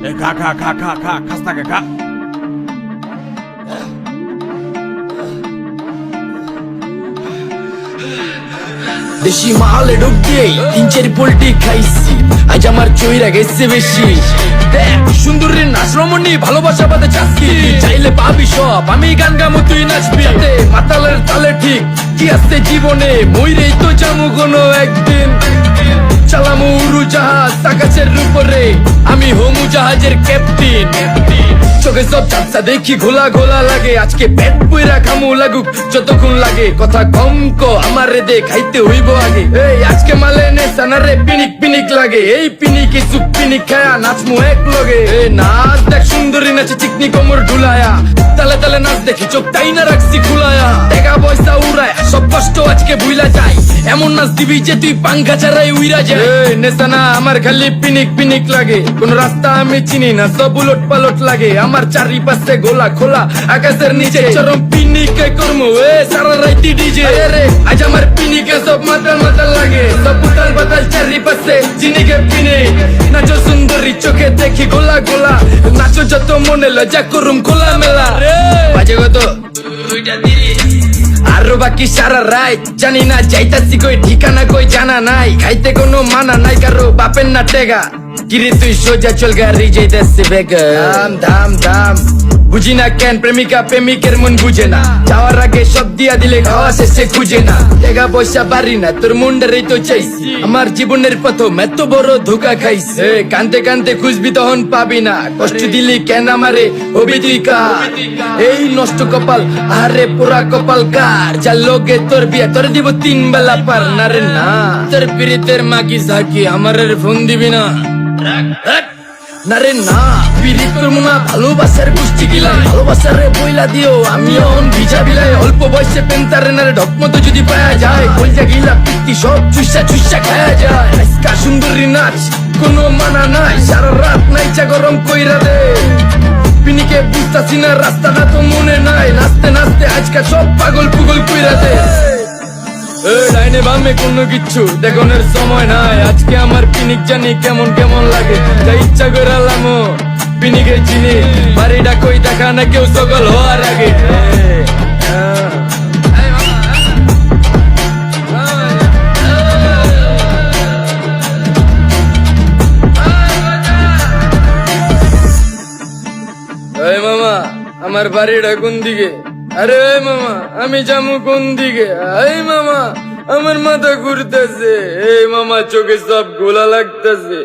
খা খা খা খা খা খাস না খা। দেশি মালে ঢুক দিয়েই 3-4 পোল্টি খাইছি, আজ আমার চইরা গেছে বেশি। দেখ সুন্দরীর নাচ রমণী, ভালোবাসা বাদে চাচ্ছি, চাইলে পাবি সব, আমি গান গামো তুই নাচবি। মাতালের তালে ঠিক কি আছে জীবনে, মইরেই তো যামু কোনো একদিন। চালামু উড়োজাহাজ আকাশের উপরে, আমি হোমু জাহাজের ক্যাপ্টেন। চোখে সব চাপসা দেখি ঘোলা ঘোলা লাগে, আজকে পেট পুইরা খামু লাগুক যতক্ষণ লাগে। কথা কম কো আমারে দে খাইতে হইব আগে, এই আজকে মালে নে সানারে পিনিক পিনিক লাগে। এই পিনিকে সুপ পিনিক খায়া নাচমু এক লগে। এই নাচ দেখ সুন্দরী নাচে চিকনি কোমর ঢুলায়া, তালে তালে নাচ দেখি চোখ তাই না রাখছি খুলায়া। টাকা পয়সা উড়ায় সব কষ্ট আজকে ভুইলা যায়, এমন নাচ দিবি যে তুই পাঙ্খা ছাড়াই উইরা যায়। নেশানা আমার খালি পিনিক পিনিক লাগে, কোন রাস্তা আমি চিনি না, সব উলট পালট লাগে। আমার চারিপাশে গোলা খোলা আকাশের নিচে, চরম পিনিকে করমু এ সারা রাইতি ডিজে। রে আজ আমার পিনিকে সব মাতাল মাতাল লাগে, সব উতাল বাতাল চারিপাশে চিনিকে পিনে। নাচো সুন্দরী চোখে দেখি গোলা গোলা, নাচো যত মনে লজ্জা করুম খোলা মেলা। বাজে কত আরো বাকি সারা রাত জানি না, যাইতাছি কই ঠিকানা কই জানা নাই। খাইতে কোনো মানা নাই কারো বাপের না টেগা, কিরে তুই সোজা চল গাড়ি যাইতাছে বেগা। দাম দাম দাম বুঝি না কেন প্রেমিকা প্রেমিকের মন বুঝে না, যাওয়ার আগে সব দিয়া দিলে খাওয়া শেষে খুঁজে না। টাকা পয়সা পারি না তোর মুন্ডারেই তো চাইছি, আমার জীবনের প্রথম এত বড় ধোকা খাইছে। কানতে কানতে খুঁজবি তখন পাবি না, কষ্ট দিলি কেন আমারে হবি তুই কার। এই নষ্ট কপাল আরে পুরা কপাল কার, যার লোকে তোর বিয়া তোর দিব 3 বেলা পার না রে না। তোর পিরিতের মাকি সাকি আমারের ফোন দিবি না না রে না। পিরিত করবো না ভালোবাসার গোষ্ঠী গিলাই, ভালোবাসারে বইলা দিও আমি অন ভিজা বিলাই। অল্প বয়সে পেন্তারে নারে ঢকমতো যদি পায়া যায়, কলজা গিলা পিত্তি সব চুষা চুষা খায়া যায়। আজকা সুন্দরী নাচ কোনো মানা নাই, সারা রাত নাইচা গরম কইরা দে। পিনিকে বুঝতাছি না রাস্তাটা তো মনে নাই, নাচতে নাচতে আজকা সব পাগল পুগল কইরা দে। ডাইনে বামে কোনো কিচ্ছু দেখনের সময় নাই, আজকে আমার পিনিক জানি কেমন কেমন লাগে। যা ইচ্ছা করে লামো পিনিকে চিনি, বাড়িটা কই দেখা না কেউ সকল হওয়ার আগে। মামা আমার বাড়িটা কোন দিকে? আরে মামা আমি যামু কোন দিকে? এই মামা আমার মাথা ঘুরতেছে, এই মামা চোখে সব গোলা লাগতেছে।